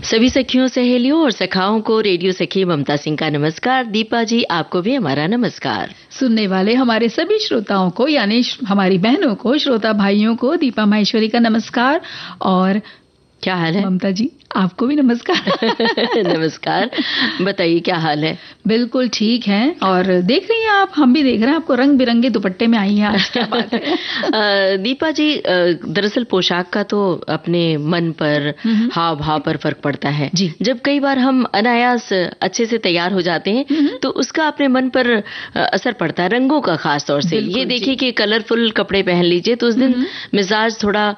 सभी सखियों, सहेलियों और सखाओं को रेडियो सखी ममता सिंह का नमस्कार। दीपा जी, आपको भी हमारा नमस्कार। सुनने वाले हमारे सभी श्रोताओं को यानी हमारी बहनों को, श्रोता भाइयों को दीपा माहेश्वरी का नमस्कार। और क्या हाल है ममता जी? आपको भी नमस्कार। नमस्कार। बताइए क्या हाल है? बिल्कुल ठीक है। और देख रही हैं आप, हम भी देख रहे हैं आपको रंग बिरंगे दुपट्टे में आई हैं आज। क्या बात है? दीपा जी, दरअसल पोशाक का तो अपने मन पर, हाव भाव पर फर्क पड़ता है जी। जब कई बार हम अनायास अच्छे से तैयार हो जाते हैं तो उसका अपने मन पर असर पड़ता है, रंगों का खास तौर से। ये देखिए कि कलरफुल कपड़े पहन लीजिए तो उस दिन मिजाज थोड़ा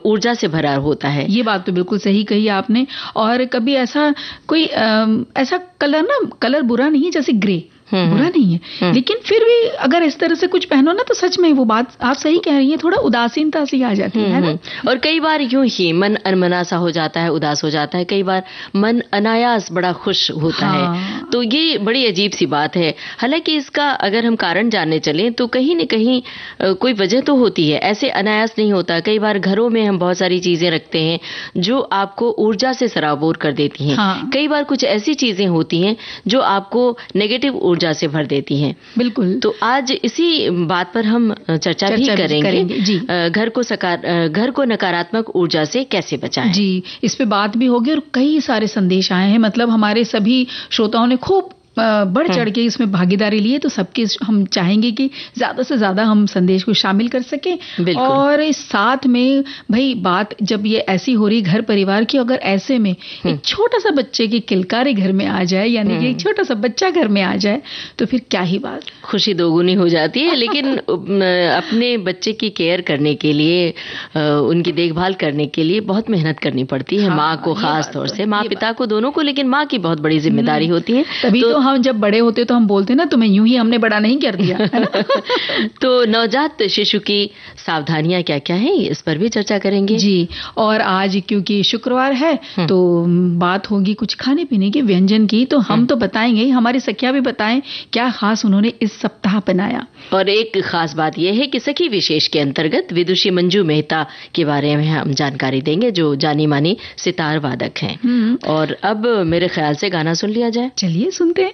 ऊर्जा से भरा होता है। ये बात तो बिल्कुल सही कही आपने। और कभी ऐसा कोई ऐसा कलर बुरा नहीं है, जैसे ग्रे बुरा नहीं है, लेकिन फिर भी अगर इस तरह से कुछ पहनो ना तो सच में वो बात आप सही कह रही हैं, थोड़ा उदासीनता सी आ जाती है ना। और कई बार यूं ही मन अनमना सा हो जाता है, उदास हो जाता है। कई बार मन अनायास बड़ा खुश होता है। तो ये बड़ी अजीब सी बात है। हालांकि इसका अगर हम कारण जानने चलें तो कहीं न कहीं कोई वजह तो होती है, ऐसे अनायास नहीं होता। कई बार घरों में हम बहुत सारी चीजें रखते हैं जो आपको ऊर्जा से सराबोर कर देती हैं। कई बार कुछ ऐसी चीजें होती हैं जो आपको नेगेटिव ऊर्जा से भर देती हैं। बिल्कुल। तो आज इसी बात पर हम चर्चा भी करेंगे। जी। घर को नकारात्मक ऊर्जा से कैसे बचाएं। जी, इस पे बात भी होगी और कई सारे संदेश आए हैं। मतलब हमारे सभी श्रोताओं ने खूब बढ़ चढ़ के इसमें भागीदारी ली है, तो सबके हम चाहेंगे कि ज्यादा से ज्यादा हम संदेश को शामिल कर सकें। और इस साथ में भाई बात जब ये ऐसी हो रही घर परिवार की, अगर ऐसे में एक छोटा सा बच्चे की किलकारी घर में आ जाए, यानी कि एक छोटा सा बच्चा घर में आ जाए, तो फिर क्या ही बात, खुशी दोगुनी हो जाती है। लेकिन अपने बच्चे की केयर करने के लिए, उनकी देखभाल करने के लिए बहुत मेहनत करनी पड़ती है। माँ को खास तौर से, माँ पिता को दोनों को, लेकिन माँ की बहुत बड़ी जिम्मेदारी होती है। तभी तो हम जब बड़े होते तो हम बोलते ना, तुम्हें यूं ही हमने बड़ा नहीं कर दिया, है ना? तो नवजात शिशु की सावधानियां क्या क्या हैं, इस पर भी चर्चा करेंगे। जी। और आज क्योंकि शुक्रवार है तो बात होगी कुछ खाने पीने के व्यंजन की। तो हम तो बताएंगे, हमारी सखियां भी बताएं क्या खास उन्होंने इस सप्ताह बनाया। और एक खास बात यह है कि सखी विशेष के अंतर्गत विदुषी मंजू मेहता के बारे में हम जानकारी देंगे, जो जानी मानी सितार वादक हैं। और अब मेरे ख्याल से गाना सुन लिया जाए। चलिए सुनते हैं।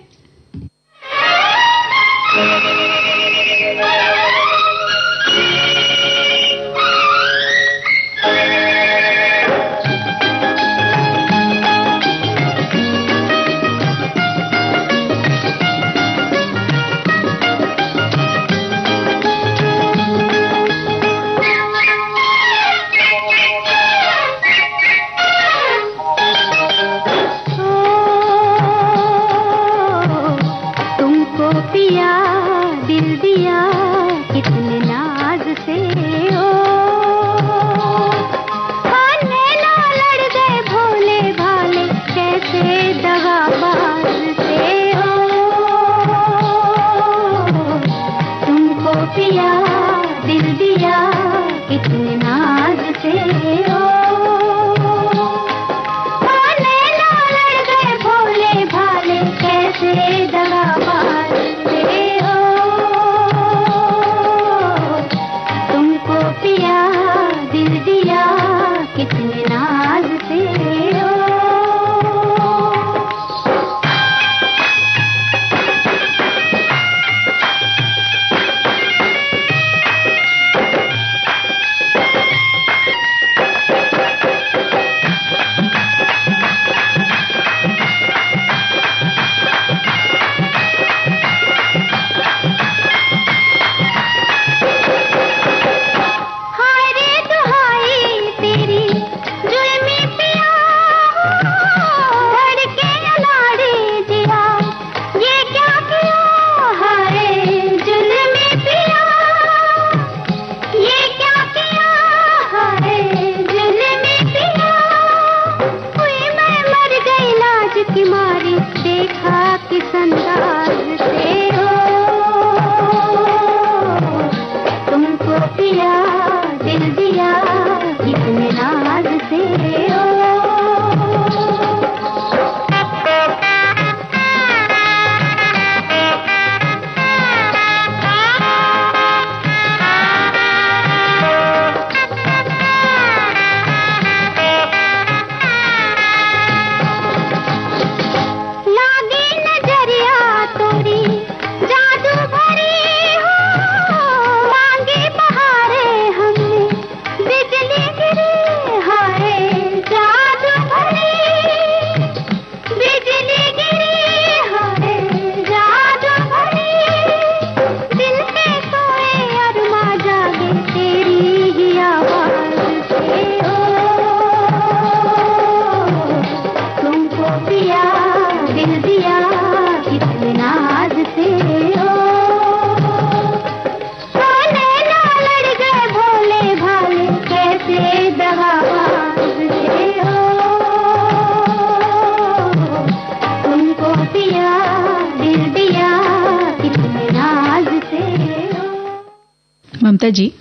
ममता जी,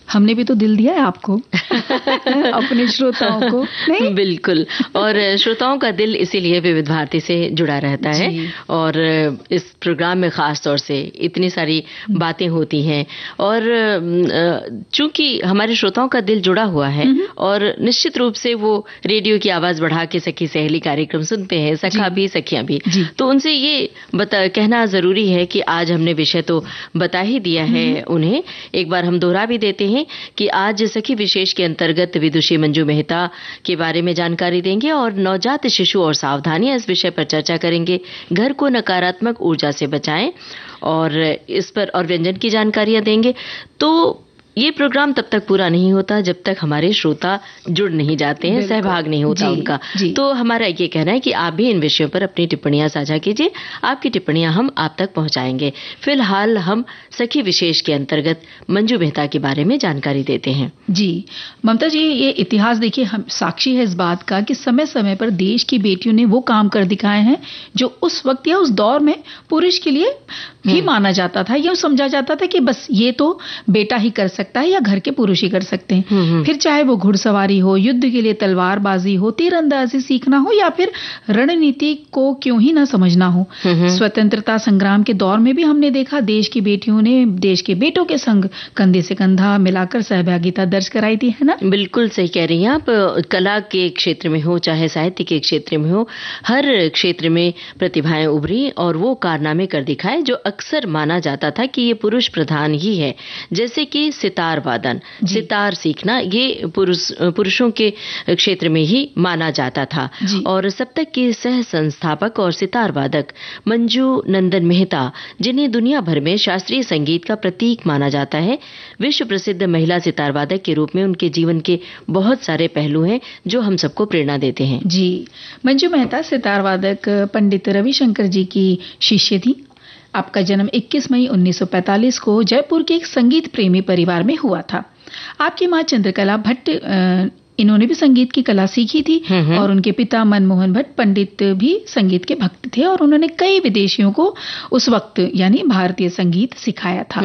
हमने भी तो दिल दिया है आपको अपने श्रोताओं को, नहीं? बिल्कुल, और श्रोताओं का दिल इसीलिए विविध भारती से जुड़ा रहता है, और इस प्रोग्राम में खास तौर से इतनी सारी बातें होती हैं, और चूंकि हमारे श्रोताओं का दिल जुड़ा हुआ है और निश्चित रूप से वो रेडियो की आवाज बढ़ा के सखी सहेली कार्यक्रम सुनते हैं, सखा भी सखियां भी, तो उनसे ये कहना जरूरी है कि आज हमने विषय तो बता ही दिया है उन्हें, एक बार हम दोहरा भी देते हैं कि आज सखी विशेष के अंतर्गत विदुषी मंजू मेहता के बारे में जानकारी देंगे और नवजात शिशु और सावधानियां इस विषय पर चर्चा करेंगे। घर को नकारात्मक ऊर्जा से बचाएं और इस पर और व्यंजन की जानकारियां देंगे। तो ये प्रोग्राम तब तक पूरा नहीं होता जब तक हमारे श्रोता जुड़ नहीं जाते हैं, सहभाग नहीं होता उनका। तो हमारा ये कहना है कि आप भी इन विषयों पर अपनी टिप्पणियां साझा कीजिए, आपकी टिप्पणियां हम आप तक पहुंचाएंगे। फिलहाल हम सखी विशेष के अंतर्गत मंजू मेहता के बारे में जानकारी देते हैं। जी ममता जी, ये इतिहास देखिए, हम साक्षी है इस बात का कि समय समय पर देश की बेटियों ने वो काम कर दिखाए हैं जो उस वक्त या उस दौर में पुरुष के लिए ही माना जाता था, या समझा जाता था कि बस ये तो बेटा ही कर सकता है या घर के पुरुष ही कर सकते हैं। फिर चाहे वो घुड़सवारी हो, युद्ध के लिए तलवारबाजी हो, तीरंदाजी सीखना हो, या फिर रणनीति को क्यों ही ना समझना हो। स्वतंत्रता संग्राम के दौर में भी हमने देखा देश की बेटियों ने देश के बेटों के संग कंधे से कंधा मिलाकर सहभागिता दर्ज कराई थी, है ना? बिल्कुल सही कह रही हैं आप। कला के क्षेत्र में हो चाहे साहित्य के क्षेत्र में हो, हर क्षेत्र में प्रतिभाएं उभरी और वो कारनामे कर दिखाए जो अक्सर माना जाता था कि ये पुरुष प्रधान ही है। जैसे कि सितार वादन, सितार सीखना, ये पुरुषों के क्षेत्र में ही माना जाता था। और सप्तक के सह संस्थापक और सितार वादक मंजू नंदन मेहता, जिन्हें दुनिया भर में शास्त्रीय संगीत का प्रतीक माना जाता है, विश्व प्रसिद्ध महिला सितार वादक के रूप में उनके जीवन के बहुत सारे पहलू हैं जो हम सबको प्रेरणा देते हैं। जी, मंजू मेहता सितार वादक पंडित रविशंकर जी की शिष्य थी। आपका जन्म 21 मई 1945 को जयपुर के एक संगीत प्रेमी परिवार में हुआ था। आपकी मां चंद्रकला भट्ट, इन्होंने भी संगीत की कला सीखी थी, और उनके पिता मनमोहन भट्ट पंडित भी संगीत के भक्त थे, और उन्होंने कई विदेशियों को उस वक्त यानी भारतीय संगीत सिखाया था।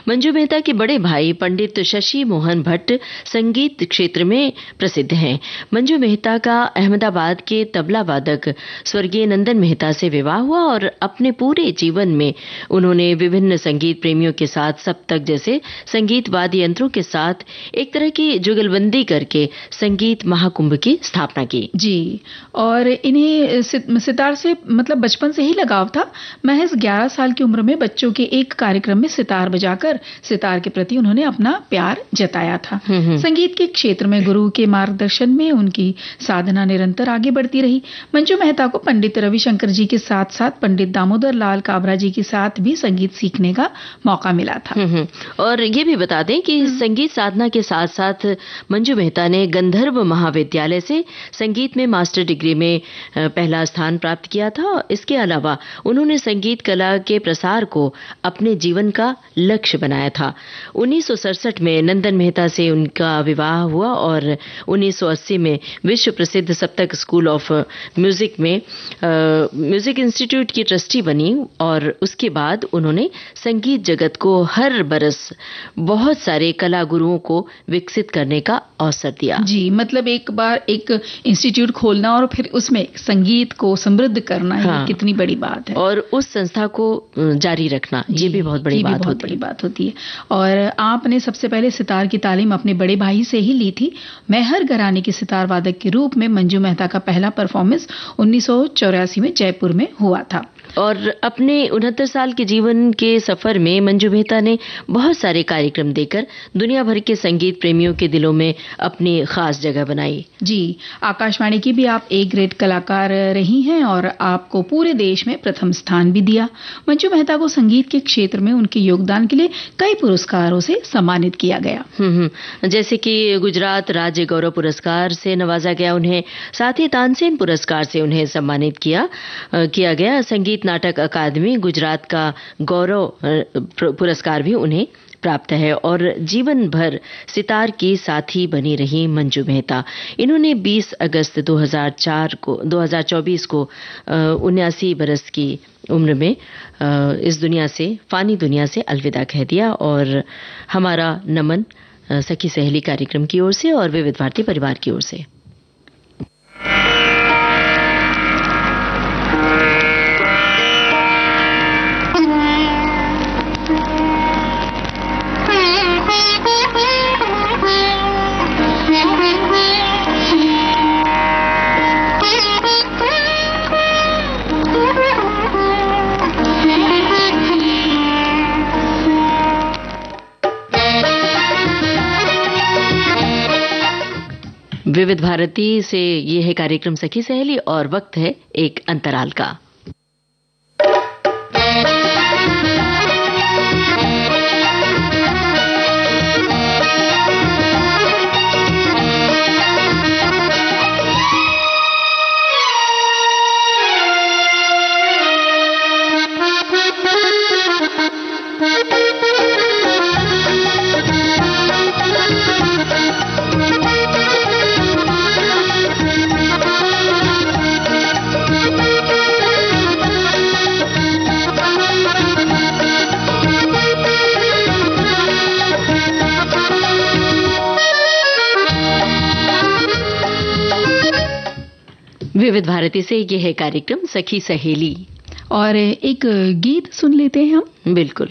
मंजू मेहता के बड़े भाई पंडित शशि मोहन भट्ट संगीत क्षेत्र में प्रसिद्ध हैं। मंजू मेहता का अहमदाबाद के तबला वादक स्वर्गीय नंदन मेहता से विवाह हुआ और अपने पूरे जीवन में उन्होंने विभिन्न संगीत प्रेमियों के साथ सप्तक जैसे संगीत वाद्य यंत्रों के साथ एक तरह की जुगलबंदी करके संगीत महाकुंभ की स्थापना की। जी, और इन्हें सितार से मतलब बचपन से ही लगाव था। महज 11 साल की उम्र में बच्चों के एक कार्यक्रम में सितार बजाकर सितार के प्रति उन्होंने अपना प्यार जताया था। संगीत के क्षेत्र में गुरु के मार्गदर्शन में उनकी साधना निरंतर आगे बढ़ती रही। मंजू मेहता को पंडित रविशंकर जी के साथ साथ पंडित दामोदर लाल काबरा जी के साथ भी संगीत सीखने का मौका मिला था। और ये भी बता दें कि संगीत साधना के साथ साथ मंजू मेहता ने गंधर्व महाविद्यालय से संगीत में मास्टर डिग्री में पहला स्थान प्राप्त किया था। इसके अलावा उन्होंने संगीत कला के प्रसार को अपने जीवन का लक्ष्य बनाया था। 1967 में नंदन मेहता से उनका विवाह हुआ और 1980 में विश्व प्रसिद्ध सप्तक स्कूल ऑफ म्यूजिक में म्यूजिक इंस्टीट्यूट की ट्रस्टी बनी, और उसके बाद उन्होंने संगीत जगत को हर बरस बहुत सारे कला गुरुओं को विकसित करने का अवसर दिया। जी, मतलब एक बार एक इंस्टीट्यूट खोलना और फिर उसमें संगीत को समृद्ध करना, ये कितनी बड़ी बात है। और उस संस्था को जारी रखना, ये भी बहुत बड़ी बात होती है। और आपने सबसे पहले सितार की तालीम अपने बड़े भाई से ही ली थी। मेहर घराने की सितार वादक के रूप में मंजू मेहता का पहला परफॉर्मेंस 1984 में जयपुर में हुआ था। और अपने 69 साल के जीवन के सफर में मंजू मेहता ने बहुत सारे कार्यक्रम देकर दुनिया भर के संगीत प्रेमियों के दिलों में अपनी खास जगह बनाई। जी, आकाशवाणी की भी आप एक ग्रेड कलाकार रही हैं और आपको पूरे देश में प्रथम स्थान भी दिया। मंजू मेहता को संगीत के क्षेत्र में उनके योगदान के लिए कई पुरस्कारों से सम्मानित किया गया। जैसे कि गुजरात राज्य गौरव पुरस्कार से नवाजा गया उन्हें, साथ ही तानसेन पुरस्कार से उन्हें सम्मानित किया गया। संगीत नाटक अकादमी गुजरात का गौरव पुरस्कार भी उन्हें प्राप्त है और जीवन भर सितार की साथी बनी रही मंजू मेहता। इन्होंने 20 अगस्त 2024 को 79 बरस की उम्र में इस दुनिया से, फानी दुनिया से अलविदा कह दिया। और हमारा नमन सखी सहेली कार्यक्रम की ओर से और विविध भारती परिवार की ओर से। विविध भारती से ये है कार्यक्रम सखी सहेली और वक्त है एक अंतराल का। विविध भारती से ये है कार्यक्रम सखी सहेली और एक गीत सुन लेते हैं हम। बिल्कुल।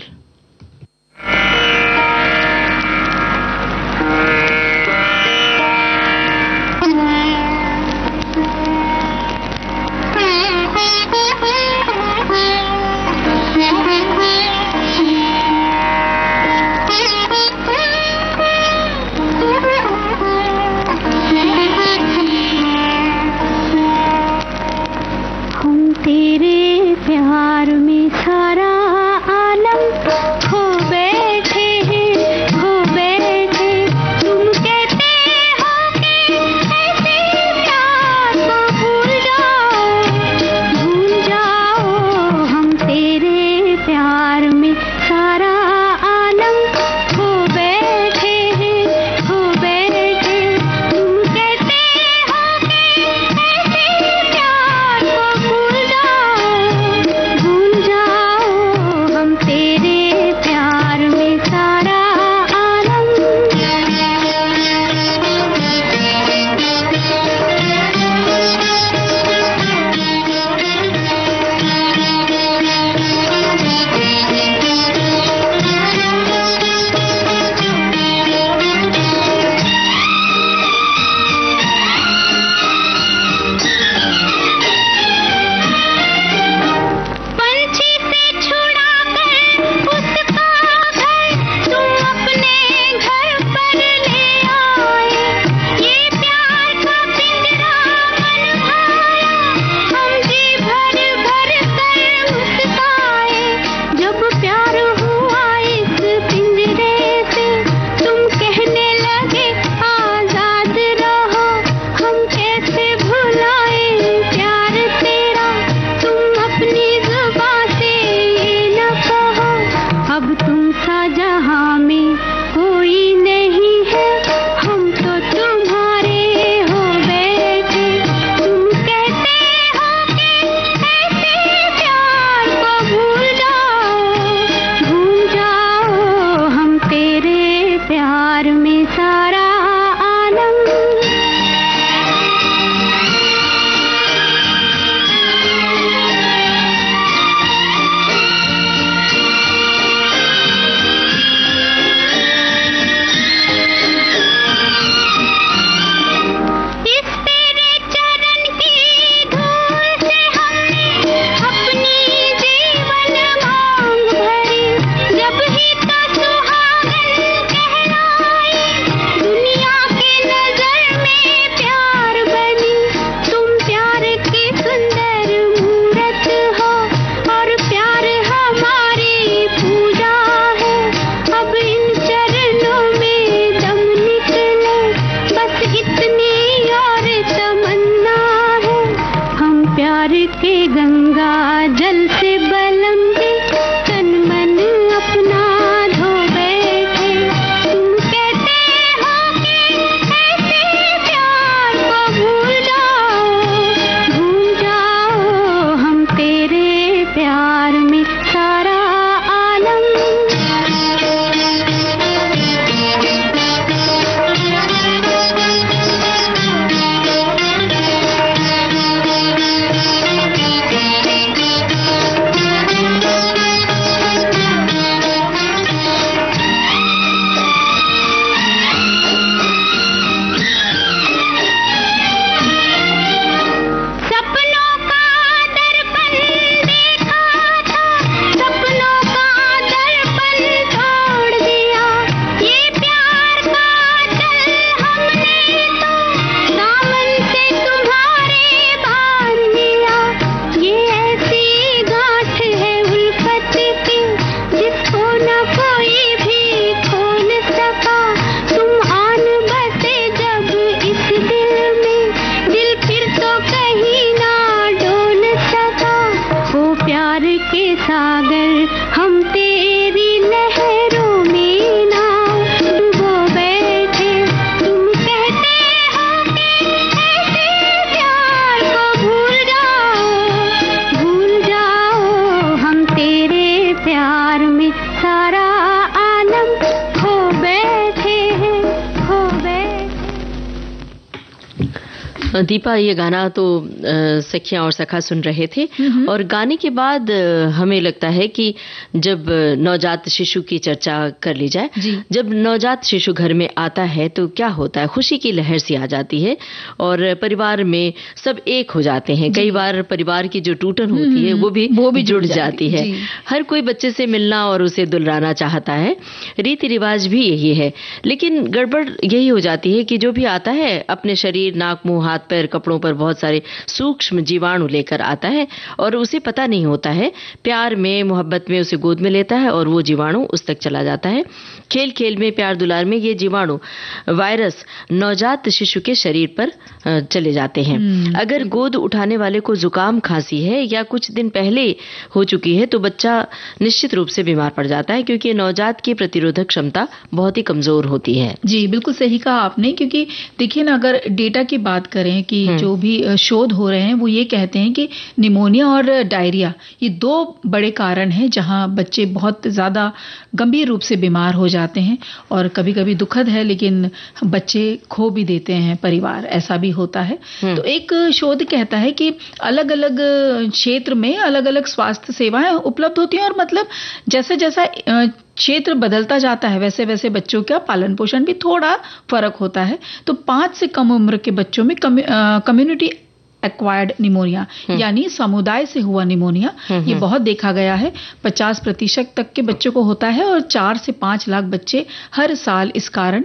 सारा आलम खो बैठे हैं, खो बैठे। दीपा, ये गाना तो सखियां और सखा सुन रहे थे और गाने के बाद हमें लगता है कि जब नवजात शिशु की चर्चा कर ली जाए, जब नवजात शिशु घर में आता है तो क्या होता है, खुशी की लहर सी आ जाती है और परिवार में सब एक हो जाते हैं। कई बार परिवार की जो टूटन होती है वो भी जुड़ जाती है। हर कोई बच्चे से मिलना और उसे दुलारना चाहता है, रीति रिवाज भी यही है। लेकिन गड़बड़ यही हो जाती है कि जो भी आता है अपने शरीर, नाक, मुंह, हाथ, पैर, कपड़ों पर बहुत सारे सूक्ष्म जीवाणु लेकर आता है और उसे पता नहीं होता है। प्यार में, मोहब्बत में उसे गोद में लेता है और वो जीवाणु उस तक चला जाता है। खेल खेल में, प्यार दुलार में ये जीवाणु, वायरस नवजात शिशु के शरीर पर चले जाते हैं। अगर गोद उठाने वाले को जुकाम, खांसी है या कुछ दिन पहले हो चुकी है तो बच्चा निश्चित रूप से बीमार पड़ जाता है, क्योंकि नवजात की प्रतिरोधक क्षमता बहुत ही कमजोर होती है। जी, बिल्कुल सही कहा आपने। क्योंकि देखिए ना, अगर डेटा की बात करें कि जो भी शोध हो रहे हैं वो ये कहते हैं कि निमोनिया और डायरिया ये 2 बड़े कारण हैं जहां बच्चे बहुत ज्यादा गंभीर रूप से बीमार हो जाते हैं। और कभी कभी दुखद है, लेकिन बच्चे खो भी देते हैं परिवार, ऐसा भी होता है। तो एक शोध कहता है कि अलग अलग क्षेत्र में अलग अलग स्वास्थ्य सेवाएं उपलब्ध होती हैं और मतलब जैसे जैसा क्षेत्र बदलता जाता है वैसे वैसे बच्चों का पालन पोषण भी थोड़ा फर्क होता है। तो 5 से कम उम्र के बच्चों में कम्युनिटी एक्वायर्ड निमोनिया यानी समुदाय से हुआ निमोनिया ये बहुत देखा गया है। 50% तक के बच्चों को होता है और 4 से 5 लाख बच्चे हर साल इस कारण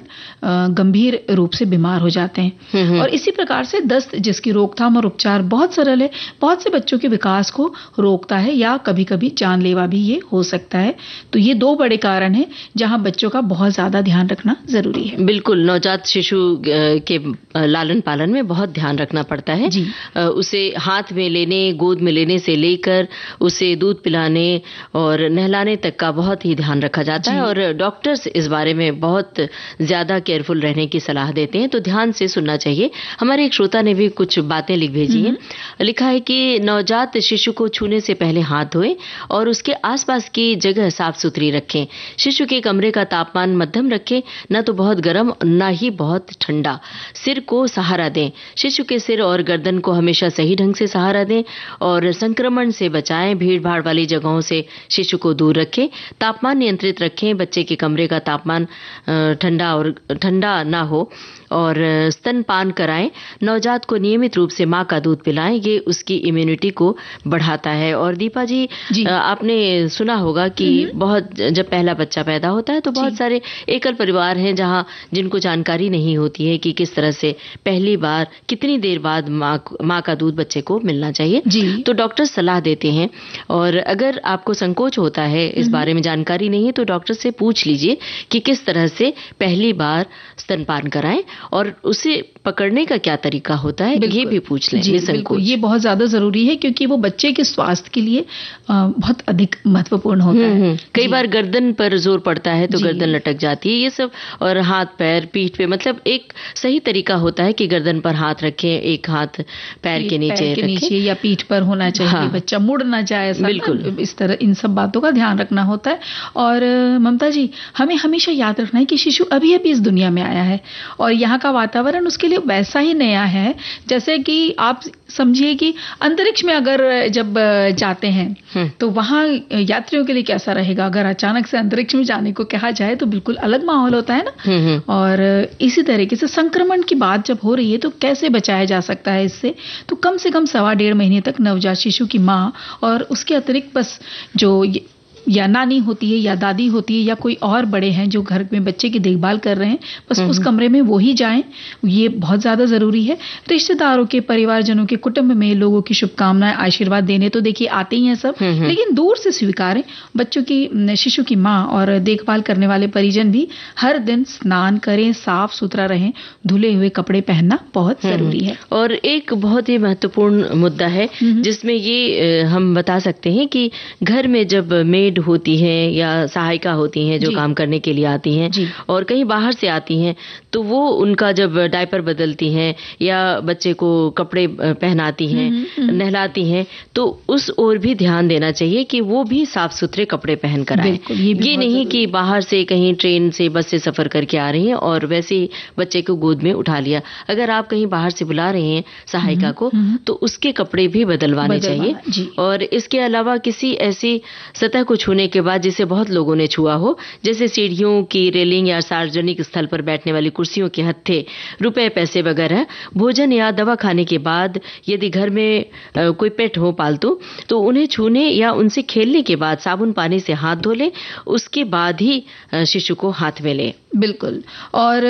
गंभीर रूप से बीमार हो जाते हैं। और इसी प्रकार से दस्त, जिसकी रोकथाम और उपचार बहुत सरल है, बहुत से बच्चों के विकास को रोकता है या कभी कभी जानलेवा भी ये हो सकता है। तो ये 2 बड़े कारण हैं जहां बच्चों का बहुत ज्यादा ध्यान रखना जरूरी है। बिल्कुल, नवजात शिशु के लालन पालन में बहुत ध्यान रखना पड़ता है। उसे हाथ में लेने, गोद में लेने से लेकर उसे दूध पिलाने और नहलाने तक का बहुत ही ध्यान रखा जाता है और डॉक्टर्स इस बारे में बहुत ज्यादा केयरफुल रहने की सलाह देते हैं। तो ध्यान से सुनना चाहिए। हमारे एक श्रोता ने भी कुछ बातें लिख भेजी हैं। लिखा है कि नवजात शिशु को छूने से पहले हाथ धोएं और उसके आसपास की जगह साफ सुथरी रखें। शिशु के कमरे का तापमान मध्यम रखें, न तो बहुत गर्म न ही बहुत ठंडा। सिर को सहारा दें। शिशु के सिर और गर्दन को हमेशा सही ढंग से सहारा दें और संक्रमण से बचाएं। भीड़ भाड़ वाली जगहों से शिशु को दूर रखें। तापमान नियंत्रित रखें। बच्चे के कमरे का तापमान ठंडा ना हो और स्तनपान कराएं। नवजात को नियमित रूप से मां का दूध पिलाएं, ये उसकी इम्यूनिटी को बढ़ाता है। और दीपा जी, आपने सुना होगा कि बहुत जब पहला बच्चा पैदा होता है तो बहुत सारे एकल परिवार हैं जहां जिनको जानकारी नहीं होती है कि किस तरह से पहली बार कितनी देर बाद मां का दूध बच्चे को मिलना चाहिए। तो डॉक्टर सलाह देते हैं और अगर आपको संकोच होता है, इस बारे में जानकारी नहीं है, तो डॉक्टर से पूछ लीजिए कि किस तरह से पहली बार स्तनपान कराएं और उसे पकड़ने का क्या तरीका होता है, ये भी पूछ लें निसंकोच। ये बहुत ज्यादा जरूरी है क्योंकि वो बच्चे के स्वास्थ्य के लिए बहुत अधिक महत्वपूर्ण होता है। कई बार गर्दन पर जोर पड़ता है तो गर्दन लटक जाती है, ये सब। और हाथ, पैर, पीठ पे, मतलब एक सही तरीका होता है कि गर्दन पर हाथ रखें, एक हाथ पैर के नीचे या पीठ पर होना चाहिए। बच्चा मुड़ ना जाए, बिल्कुल इस तरह इन सब बातों का ध्यान रखना होता है। और ममता जी, हमें हमेशा याद रखना है कि शिशु अभी अभी इस दुनिया में आया है और यहाँ का वातावरण उसके लिए वैसा ही नया है जैसे कि आप समझिए कि अंतरिक्ष में अगर जब जाते हैं तो वहां यात्रियों के लिए कैसा रहेगा। अगर अचानक से अंतरिक्ष में जाने को कहा जाए तो बिल्कुल अलग माहौल होता है ना। और इसी तरीके से संक्रमण की बात जब हो रही है तो कैसे बचाया जा सकता है इससे, तो कम से कम 1.5 महीने तक नवजात शिशु की माँ और उसके अतिरिक्त बस जो या नानी होती है या दादी होती है या कोई और बड़े हैं जो घर में बच्चे की देखभाल कर रहे हैं, बस उस कमरे में वो ही जाएं। ये बहुत ज्यादा जरूरी है। रिश्तेदारों के, परिवारजनों के, कुटुंब में लोगों की शुभकामनाएं, आशीर्वाद देने तो देखिए आते ही हैं सब, लेकिन दूर से स्वीकारें। बच्चों की, शिशु की माँ और देखभाल करने वाले परिजन भी हर दिन स्नान करें, साफ सुथरा रहें, धुले हुए कपड़े पहनना बहुत जरूरी है। और एक बहुत ही महत्वपूर्ण मुद्दा है जिसमें ये हम बता सकते हैं कि घर में जब मेड मेड होती हैं या सहायिका होती हैं जो काम करने के लिए आती हैं और कहीं बाहर से आती हैं, तो वो उनका जब डायपर बदलती हैं या बच्चे को कपड़े पहनाती हैं, नहलाती हैं, तो उस ओर भी ध्यान देना चाहिए कि वो भी साफ सुथरे कपड़े पहन कर आए। ये नहीं कि बाहर से कहीं ट्रेन से बस से सफर करके आ रही हैं और वैसे ही बच्चे को गोद में उठा लिया। अगर आप कहीं बाहर से बुला रहे हैं सहायिका को तो उसके कपड़े भी बदलवाने चाहिए। और इसके अलावा किसी ऐसी सतह को छूने के बाद जिसे बहुत लोगों ने छुआ हो, जैसे सीढ़ियों की रेलिंग या सार्वजनिक स्थल पर बैठने वाली कुर्सियों के हत्थे, रुपए पैसे वगैरह, भोजन या दवा खाने के बाद यदि घर में कोई पेट हो पालतू तो उन्हें छूने या उनसे खेलने के बाद साबुन पानी से हाथ धो ले, उसके बाद ही शिशु को हाथ में ले। बिल्कुल। और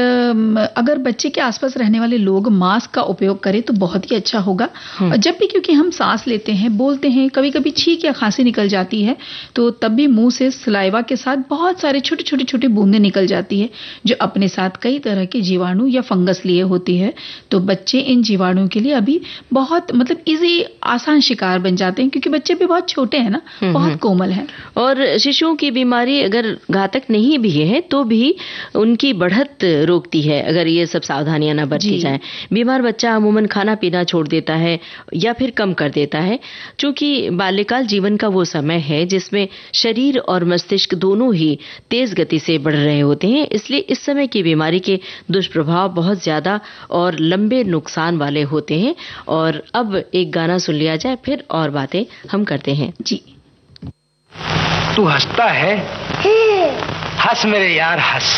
अगर बच्चे के आसपास रहने वाले लोग मास्क का उपयोग करें तो बहुत ही अच्छा होगा। और जब भी, क्योंकि हम सांस लेते हैं, बोलते हैं, कभी कभी छींक या खांसी निकल जाती है तो तब भी मुंह से सलाइवा के साथ बहुत सारे छोटे छोटे छोटे बूंदें निकल जाती है जो अपने साथ कई तरह के जीवाणु या फंगस लिए होती है। तो बच्चे इन जीवाणुओं के लिए अभी बहुत इजी आसान शिकार बन जाते हैं, क्योंकि बच्चे भी बहुत छोटे हैं ना, बहुत कोमल है। और शिशुओं की बीमारी अगर घातक नहीं भी है तो भी उनकी बढ़त रोकती है अगर ये सब सावधानियां न बरती जाएं। बीमार बच्चा अमूमन खाना पीना छोड़ देता है या फिर कम कर देता है। चूंकि बाल्यकाल जीवन का वो समय है जिसमें शरीर और मस्तिष्क दोनों ही तेज गति से बढ़ रहे होते हैं, इसलिए इस समय की बीमारी के दुष्प्रभाव बहुत ज्यादा और लंबे नुकसान वाले होते हैं। और अब एक गाना सुन लिया जाए, फिर और बातें हम करते हैं। जी, तू हंसता है, हंस मेरे यार हंस।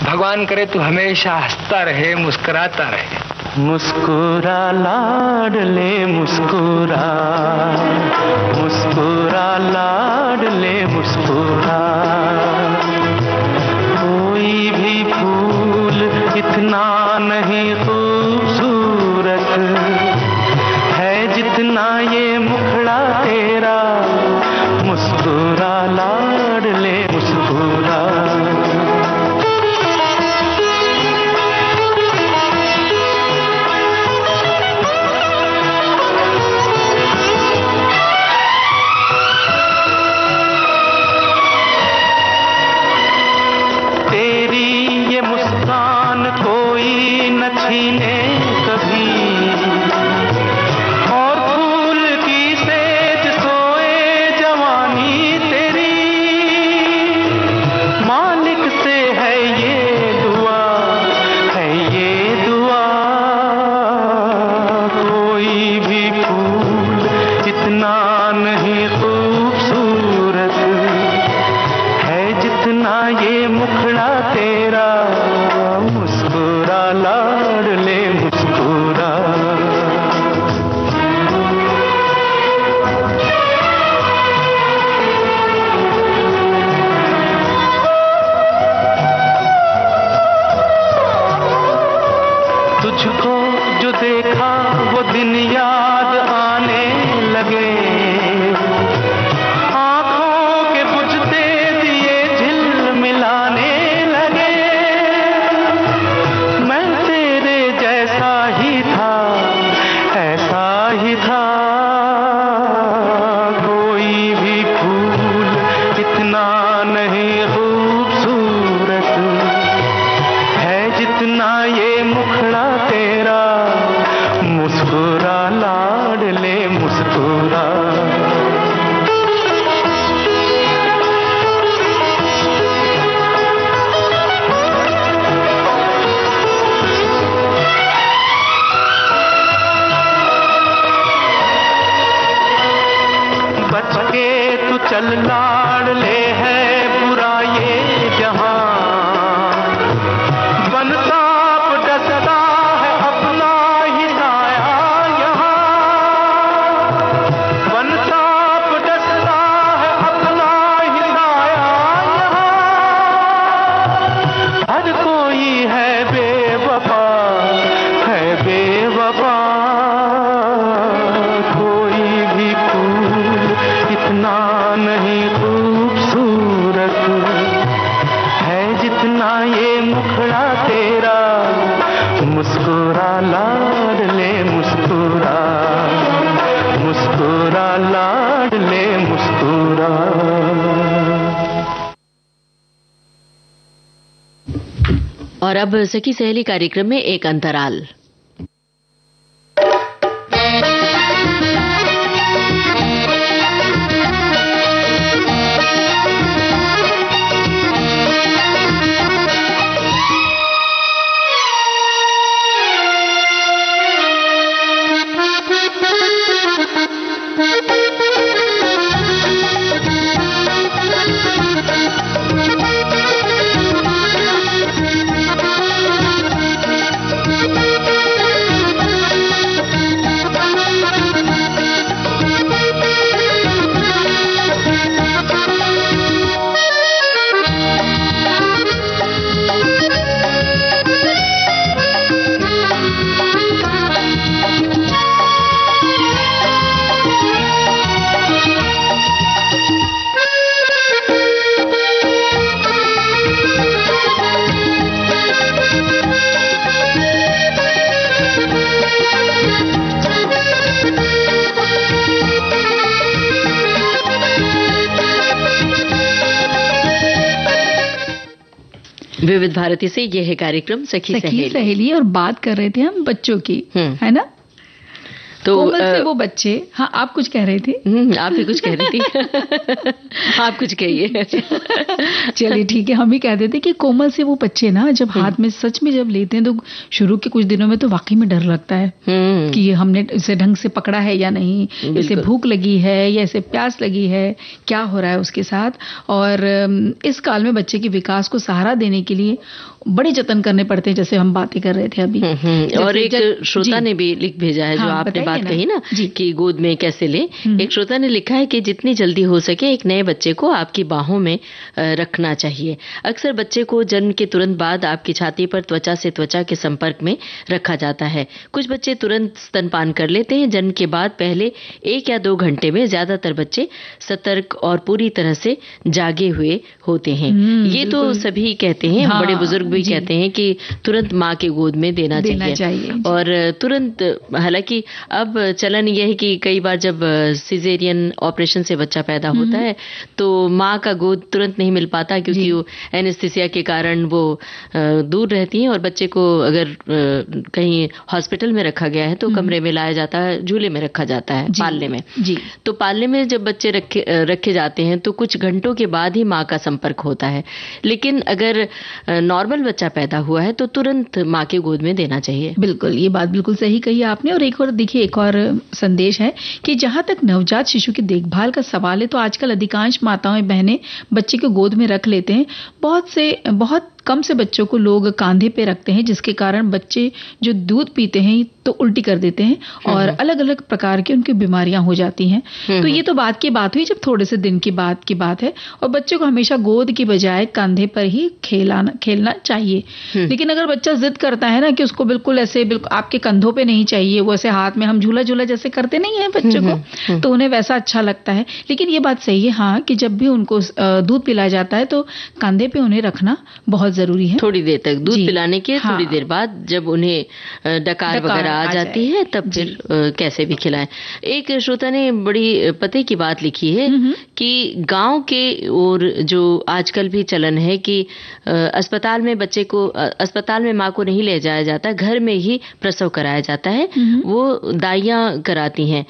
भगवान करे तू हमेशा हंसता रहे, मुस्कुराता रहे। मुस्कुरा लाडले मुस्कुरा, मुस्कुरा लाडले मुस्कुरा। कोई भी फूल इतना नहीं खूबसूरत है जितना ये मुखड़ा तेरा। मुस्कुरा लाडले मुस्कुरा। छीने कभी और फूल की सेज सोए जवानी तेरी। मालिक से है ये दुआ, है ये दुआ। कोई भी फूल इतना नहीं खूबसूरत है जितना ये मुखड़ा तेरा। मुस्कुरा लाडले मुस्कुरा। तुझको जो देखा वो दिन याद आने लगे। आंखों के बुझते दिए झिलमिलाने लगे। मैं तेरे जैसा ही था, ऐसा ही था। कोई भी फूल इतना नहीं खूबसूरत है जितना ये मुखड़ा तेरा। मुस्कुरा लाडले मुस्कुरा। बच के तू चल लाडले है बुराई और अब सखी सहेली कार्यक्रम में एक अंतराल। विविध भारती से यह है कार्यक्रम सखी सहेली और बात कर रहे थे हम बच्चों की, है ना। तो कोमल से वो बच्चे, हाँ आप कुछ कह रहे थे। आप भी कुछ कह रही थी। आप कुछ कहिए। चलिए ठीक है, हम ही कह देते कि कोमल से वो बच्चे ना जब हाथ में सच में जब लेते हैं तो शुरू के कुछ दिनों में तो वाकई में डर लगता है कि हमने इसे ढंग से पकड़ा है या नहीं, इसे भूख लगी है या इसे प्यास लगी है, क्या हो रहा है उसके साथ। और इस काल में बच्चे के विकास को सहारा देने के लिए बड़े जतन करने पड़ते हैं, जैसे हम बातें कर रहे थे अभी। और एक श्रोता ने भी लिख भेजा है, जो आपने बात कही ना कि गोद में कैसे ले। एक श्रोता ने लिखा है कि जितनी जल्दी हो सके एक नए बच्चे को आपकी बाहों में रखना चाहिए। अक्सर बच्चे को जन्म के तुरंत बाद आपकी छाती पर त्वचा से त्वचा के संपर्क में रखा जाता है। कुछ बच्चे तुरंत स्तनपान कर लेते हैं। जन्म के बाद पहले 1 या 2 घंटे में ज्यादातर बच्चे सतर्क और पूरी तरह से जागे हुए होते हैं। ये तो सभी कहते हैं, बड़े बुजुर्ग भी कहते हैं कि तुरंत माँ के गोद में देना चाहिए। और तुरंत, हालांकि अब चलन यह है कि कई बार जब सिजेरियन ऑपरेशन से बच्चा पैदा होता है तो माँ का गोद तुरंत नहीं मिल पाता, क्योंकि वो एनेस्थीसिया के कारण वो दूर रहती हैं। और बच्चे को अगर कहीं हॉस्पिटल में रखा गया है तो कमरे में लाया जाता है, झूले में रखा जाता है पालने में। तो पालने में जब बच्चे रखे जाते हैं तो कुछ घंटों के बाद ही माँ का संपर्क होता है। लेकिन अगर नॉर्मल बच्चा पैदा हुआ है तो तुरंत माँ के गोद में देना चाहिए। बिल्कुल, ये बात बिल्कुल सही कही आपने। और एक और देखिए, एक और संदेश है कि जहां तक नवजात शिशु की देखभाल का सवाल है तो आजकल अधिकांश माताएं बहनें बच्चे को गोद में रख लेते हैं। बहुत कम से बच्चों को लोग कांधे पे रखते हैं, जिसके कारण बच्चे जो दूध पीते हैं तो उल्टी कर देते हैं और अलग अलग प्रकार की उनकी बीमारियां हो जाती हैं। तो ये तो बात की बात हुई जब थोड़े से दिन की बात है। और बच्चे को हमेशा गोद की बजाय कंधे पर ही खेलना चाहिए। लेकिन अगर बच्चा जिद करता है ना कि उसको बिल्कुल आपके कंधों पे नहीं चाहिए, वो ऐसे हाथ में हम झूला झूला जैसे करते नहीं है बच्चे को, तो उन्हें वैसा अच्छा लगता है। लेकिन ये बात सही है हाँ, कि जब भी उनको दूध पिलाया जाता है तो कंधे पे उन्हें रखना बहुत जरूरी है। थोड़ी देर तक दूध पिलाने के थोड़ी देर बाद जब उन्हें डकार वगैरह आ जाती है तब फिर कैसे भी खिलाएं। एक श्रोता ने बड़ी पते की बात लिखी है कि गांव के और जो आजकल भी चलन है कि अस्पताल में माँ को नहीं ले जाया जाता, घर में ही प्रसव कराया जाता है। वो दाइयाँ कराती हैं।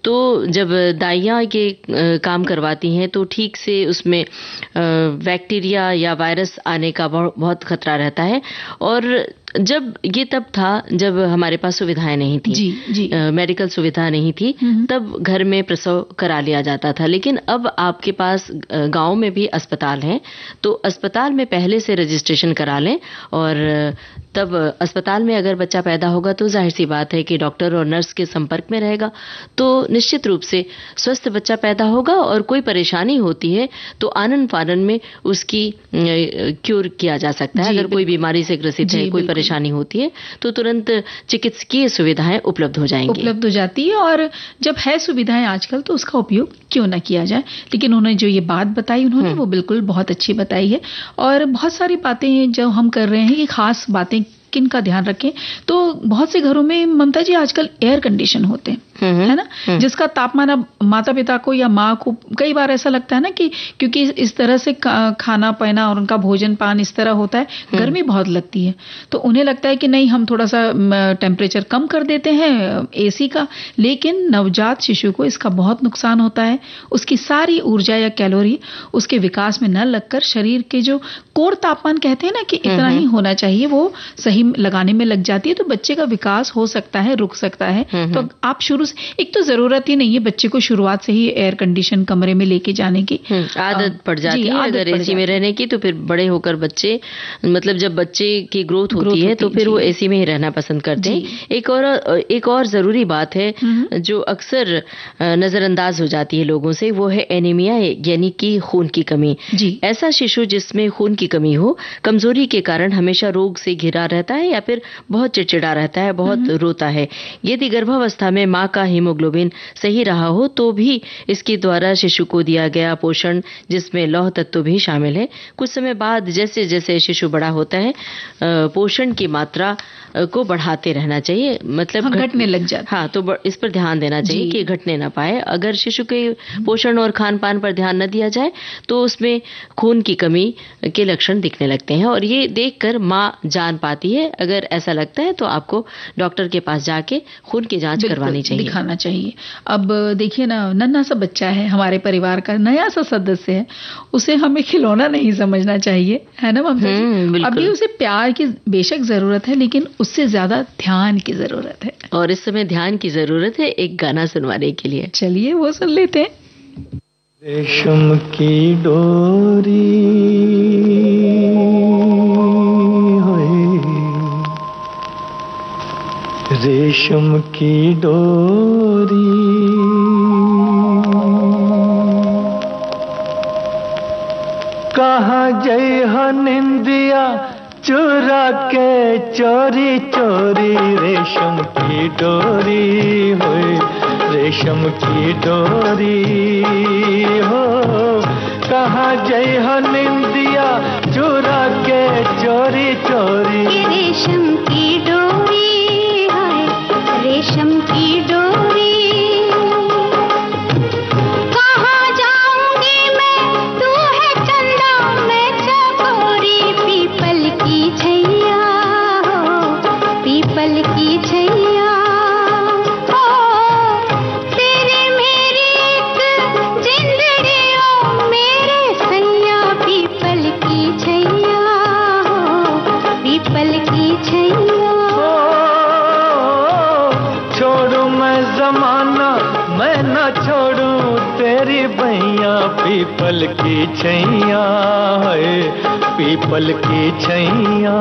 तो जब दाइयाँ के काम करवाती हैं तो ठीक से उसमें बैक्टीरिया या वायरस आने का बहुत खतरा रहता है। और जब ये तब था जब हमारे पास सुविधाएं नहीं थी, मेडिकल सुविधा नहीं थी, तब घर में प्रसव करा लिया जाता था। लेकिन अब आपके पास गांव में भी अस्पताल हैं, तो अस्पताल में पहले से रजिस्ट्रेशन करा लें। और तब अस्पताल में अगर बच्चा पैदा होगा तो जाहिर सी बात है कि डॉक्टर और नर्स के संपर्क में रहेगा, तो निश्चित रूप से स्वस्थ बच्चा पैदा होगा। और कोई परेशानी होती है तो आनन फानन में उसकी क्योर किया जा सकता है। अगर कोई बीमारी से ग्रसित है, कोई परेशानी होती है तो तुरंत चिकित्सकीय सुविधाएं उपलब्ध हो जाती है। और जब है सुविधाएं आजकल तो उसका उपयोग क्यों ना किया जाए। लेकिन उन्होंने जो ये बात बताई उन्होंने वो बिल्कुल बहुत अच्छी बताई है। और बहुत सारी बातें जो हम कर रहे हैं कि खास बातें किन का ध्यान रखें, तो बहुत से घरों में ममता जी आजकल एयर कंडीशन होते हैं। है ना, जिसका तापमान अब माता पिता को या माँ को कई बार ऐसा लगता है ना कि क्योंकि इस तरह से खाना पीना और उनका भोजन पान इस तरह होता है, गर्मी बहुत लगती है, तो उन्हें लगता है कि नहीं हम थोड़ा सा टेम्परेचर कम कर देते हैं एसी का, लेकिन नवजात शिशु को इसका बहुत नुकसान होता है। उसकी सारी ऊर्जा या कैलोरी उसके विकास में न लगकर शरीर के जो कोर तापमान कहते हैं ना कि इतना ही होना चाहिए, वो सही लगाने में लग जाती है, तो बच्चे का विकास हो सकता है, रुक सकता है। तो आप शुरू से, एक तो जरूरत ही नहीं है बच्चे को शुरुआत से ही एयर कंडीशन कमरे में लेके जाने की, आदत पड़ जाती है अगर एसी में रहने की, तो फिर बड़े होकर बच्चे, मतलब जब बच्चे की ग्रोथ होती है तो फिर वो एसी में ही रहना पसंद करते हैं। एक और जरूरी बात है जो अक्सर नजरअंदाज हो जाती है लोगों से, वो है एनीमिया, यानी कि खून की कमी। ऐसा शिशु जिसमें खून की कमी हो, कमजोरी के कारण हमेशा रोग से घिरा रहता है या फिर बहुत चिड़चिड़ा रहता है, बहुत रोता है। यदि गर्भावस्था में माँ का हीमोग्लोबिन सही रहा हो तो भी इसके द्वारा शिशु को दिया गया पोषण, जिसमें लौह तत्व भी शामिल है, कुछ समय बाद जैसे जैसे शिशु बड़ा होता है पोषण की मात्रा को बढ़ाते रहना चाहिए, मतलब घटने लग जाता। हाँ, तो इस पर ध्यान देना चाहिए कि घटने ना पाए। अगर शिशु के पोषण और खान पान पर ध्यान न दिया जाए तो उसमें खून की कमी के लक्षण दिखने लगते हैं, और ये देखकर माँ जान पाती है। अगर ऐसा लगता है तो आपको डॉक्टर के पास जाके खून की जांच करवानी चाहिए, दिखाना चाहिए। अब देखिए ना, नन्हा सा बच्चा है, हमारे परिवार का नया सा सदस्य है, उसे हमें खिलौना नहीं समझना चाहिए, है ना ममता जी? अभी उसे प्यार की बेशक जरूरत है, लेकिन उससे ज्यादा ध्यान की जरूरत है, और इस समय ध्यान की जरूरत है एक गाना सुनवाने के लिए। चलिए वो सुन लेते हैं। रेशम की डोरी होए, रेशम की डोरी, कहाँ जय हो निंदिया चुरा के चोरी चोरी, रेशम की डोरी होए, रेशम की डोरी हो, कहाँ जय हो निंदिया चुरा के चोरी चोरी। रेशम की डोरी है, रेशम की डोरी, कहाँ जाऊंगी मैं, तू है चंदा मैं चकोरी, पीपल की छैया हो, पीपल की छैया हो, तेरे मेरी एक जिंदड़ी ओ मेरे सैया, पीपल की छैया हो, पीपल की छैया। छोड़ू मैं जमाना मैं न छोड़ू तेरी भैया, पीपल की छैया है, पीपल की छैया।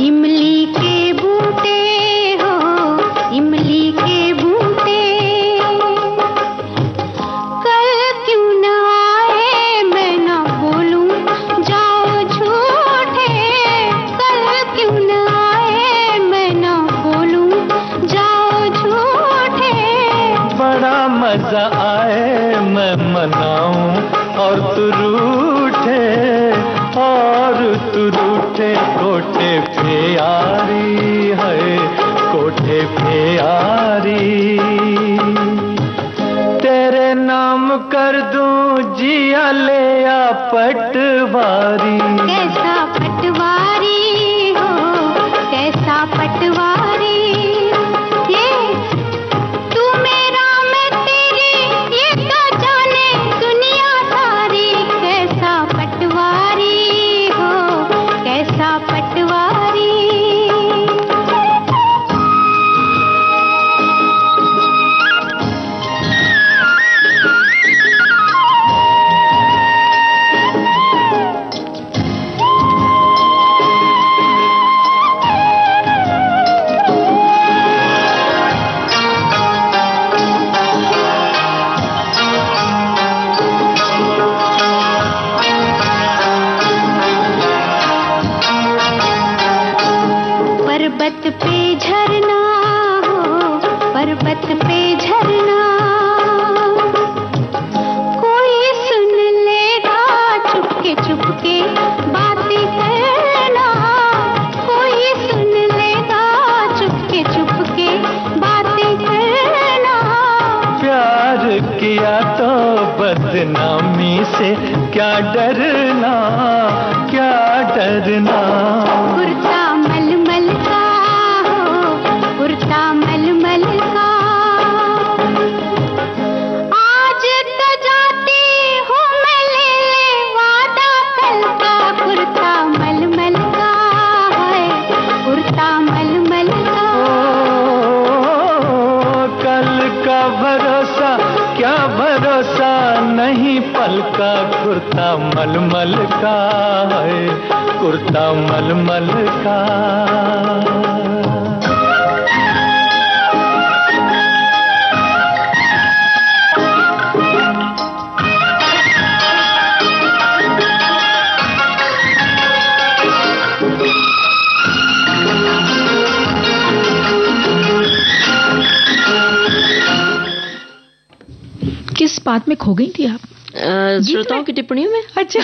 इमली के बूटे हो, इमली के बूटे, कल क्यों न आए मैं न बोलूं जाओ झूठे, कल क्यों न आए मैं न बोलूं जाओ झूठे। बड़ा मजा आए मैं मनाऊं और तू रूठे, और तू रूठे, कोठे पे यारी है, कोठे पे यारी, तेरे नाम कर दूं जिया ले आ पटवारी। कैसा पटवारी हो, कैसा पटवारी, ये तू मेरा मैं तेरी, ये तो जाने दुनिया सारी, कैसा पटवारी हो, कैसा पटवारी। पर्वत पे झरना हो, पर्वत पे झरना, से क्या डरना, क्या डरना। कुर्ता मलमल का हो, कुर्ता मलमल का, आज तो जाती हूँ मैं ले वादा कल का। कुर्ता मलमल का है, कुर्ता मलमल का। ओ, कल का भरोसा क्या भरोसा नहीं पल का। कुर्ता मलमल का है, कुर्ता मलमल का। किस बात में खो गई थी आप? श्रोताओं की टिप्पणियों में। अच्छा।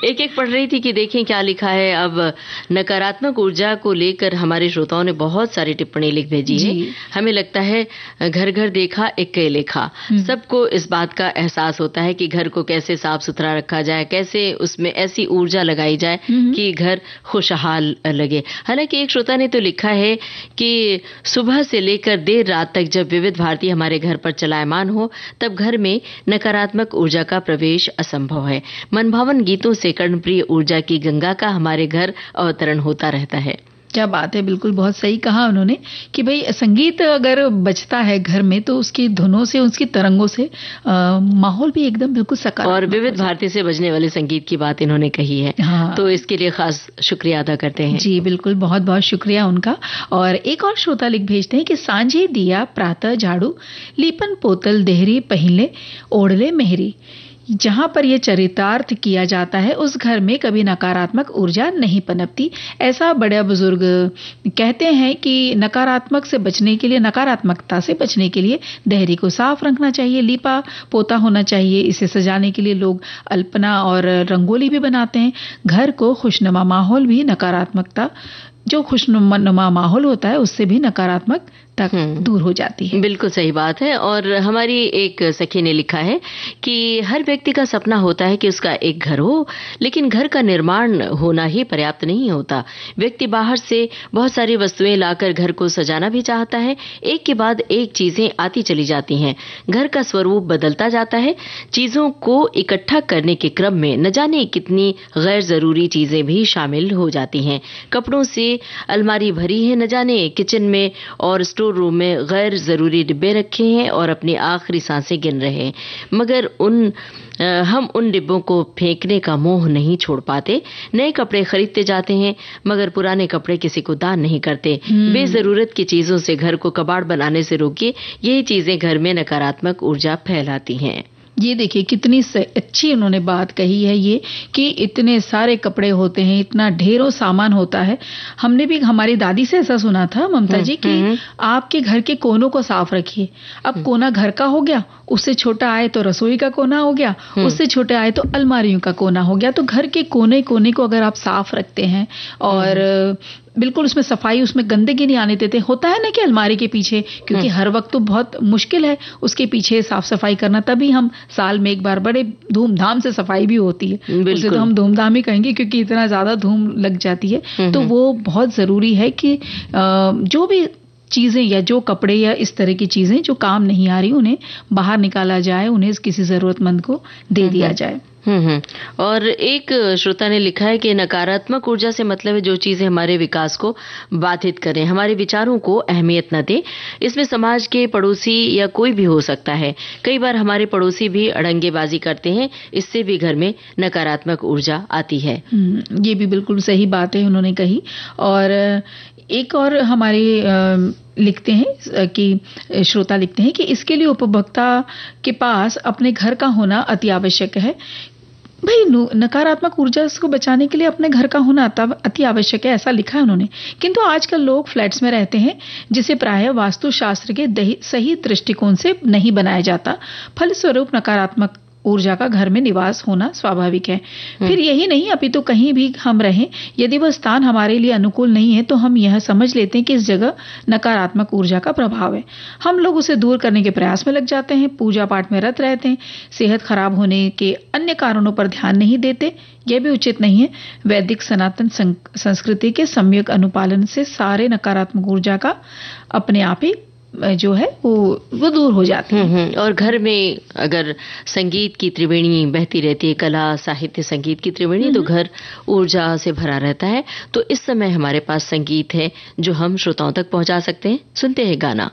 एक एक पढ़ रही थी कि देखें क्या लिखा है। अब नकारात्मक ऊर्जा को लेकर हमारे श्रोताओं ने बहुत सारी टिप्पणी लिख भेजी है। हमें लगता है घर घर देखा इक्के लेखा। सबको इस बात का एहसास होता है कि घर को कैसे साफ सुथरा रखा जाए, कैसे उसमें ऐसी ऊर्जा लगाई जाए कि घर खुशहाल लगे। हालांकि एक श्रोता ने तो लिखा है कि सुबह से लेकर देर रात तक जब विविध भारती हमारे घर पर चलायमान हो तब घर में नकारात्मक ऊर्जा का प्रवेश असंभव है। मनभावन गीतों से कर्णप्रिय ऊर्जा की गंगा का हमारे घर अवतरण होता रहता है। क्या बात है, बिल्कुल बहुत सही कहा उन्होंने कि भाई संगीत अगर बजता है घर में तो उसकी धुनों से, उसकी तरंगों से माहौल भी एकदम बिल्कुल सकारात्मक। और विविध भारती से बजने वाले संगीत की बात इन्होंने कही है। हाँ। तो इसके लिए खास शुक्रिया अदा करते हैं। जी बिल्कुल, बहुत बहुत शुक्रिया उनका। और एक और श्रोता लिख भेजते हैं कि सांझे दिया प्रातः झाड़ू, लीपन पोतल देहरी पहिले ओढ़ले मेहरी। जहां पर यह चरितार्थ किया जाता है उस घर में कभी नकारात्मक ऊर्जा नहीं पनपती। ऐसा बड़े बुजुर्ग कहते हैं कि नकारात्मक से बचने के लिए, नकारात्मकता से बचने के लिए देहरी को साफ रखना चाहिए, लीपा पोता होना चाहिए। इसे सजाने के लिए लोग अल्पना और रंगोली भी बनाते हैं। घर को खुशनुमा माहौल भी, नकारात्मकता जो खुशनुमा माहौल होता है उससे भी नकारात्मक तक दूर हो जाती है। बिल्कुल सही बात है। और हमारी एक सखी ने लिखा है कि हर व्यक्ति का सपना होता है कि उसका एक घर हो, लेकिन घर का निर्माण होना ही पर्याप्त नहीं होता। व्यक्ति बाहर से बहुत सारी वस्तुएं लाकर घर को सजाना भी चाहता है। एक के बाद एक चीजें आती चली जाती हैं। घर का स्वरूप बदलता जाता है। चीजों को इकट्ठा करने के क्रम में न जाने कितनी गैर जरूरी चीजें भी शामिल हो जाती हैं। कपड़ों से अलमारी भरी है, न जाने किचन में और स्टोर रूम में गैर जरूरी डिब्बे रखे हैं और अपनी आखिरी सांसें गिन रहे हैं। मगर हम उन डिब्बों को फेंकने का मोह नहीं छोड़ पाते। नए कपड़े खरीदते जाते हैं मगर पुराने कपड़े किसी को दान नहीं करते। बेजरूरत की चीजों से घर को कबाड़ बनाने से रोकिए। यही चीजें घर में नकारात्मक ऊर्जा फैलाती हैं। ये देखिए कितनी अच्छी उन्होंने बात कही है ये कि इतने सारे कपड़े होते हैं, इतना ढेरों सामान होता है। हमने भी हमारी दादी से ऐसा सुना था ममता जी कि आपके घर के कोनों को साफ रखिए। अब कोना घर का हो गया, उससे छोटा आए तो रसोई का कोना हो गया, उससे छोटा आए तो अलमारियों का कोना हो गया। तो घर के कोने कोने को अगर आप साफ रखते हैं और बिल्कुल उसमें सफाई, उसमें गंदगी नहीं आने देते। होता है ना कि अलमारी के पीछे, क्योंकि हर वक्त तो बहुत मुश्किल है उसके पीछे साफ सफाई करना, तभी हम साल में एक बार बड़े धूमधाम से सफाई भी होती है। उसे तो हम धूमधाम ही कहेंगे क्योंकि इतना ज्यादा धूम लग जाती है। तो वो बहुत जरूरी है कि जो भी चीजें या जो कपड़े या इस तरह की चीजें जो काम नहीं आ रही उन्हें बाहर निकाला जाए, उन्हें किसी जरूरतमंद को दे दिया जाए। और एक श्रोता ने लिखा है कि नकारात्मक ऊर्जा से मतलब है जो चीजें हमारे विकास को बाधित करें, हमारे विचारों को अहमियत न दें। इसमें समाज के पड़ोसी या कोई भी हो सकता है। कई बार हमारे पड़ोसी भी अड़ंगेबाजी करते हैं, इससे भी घर में नकारात्मक ऊर्जा आती है। ये भी बिल्कुल सही बात है उन्होंने कही। और एक और हमारे लिखते हैं कि श्रोता लिखते हैं कि इसके लिए उपभोक्ता के पास अपने घर का होना अति आवश्यक है। भाई नकारात्मक ऊर्जा को बचाने के लिए अपने घर का होना अति आवश्यक है, ऐसा लिखा है उन्होंने। किंतु आजकल लोग फ्लैट्स में रहते हैं जिसे प्रायः वास्तुशास्त्र के सही दृष्टिकोण से नहीं बनाया जाता। फलस्वरूप नकारात्मक ऊर्जा का घर में निवास होना स्वाभाविक है। फिर यही नहीं, अभी तो कहीं भी हम रहें, यदि वह स्थान हमारे लिए अनुकूल नहीं है तो हम यह समझ लेते हैं कि इस जगह नकारात्मक ऊर्जा का प्रभाव है। हम लोग उसे दूर करने के प्रयास में लग जाते हैं, पूजा पाठ में रत रहते हैं, सेहत खराब होने के अन्य कारणों पर ध्यान नहीं देते। यह भी उचित नहीं है। वैदिक सनातन संस्कृति के सम्यक अनुपालन से सारे नकारात्मक ऊर्जा का अपने आप ही जो है वो दूर हो जाती है। और घर में अगर संगीत की त्रिवेणी बहती रहती है, कला साहित्य संगीत की त्रिवेणी, तो घर ऊर्जा से भरा रहता है। तो इस समय हमारे पास संगीत है जो हम श्रोताओं तक पहुंचा सकते हैं। सुनते हैं गाना।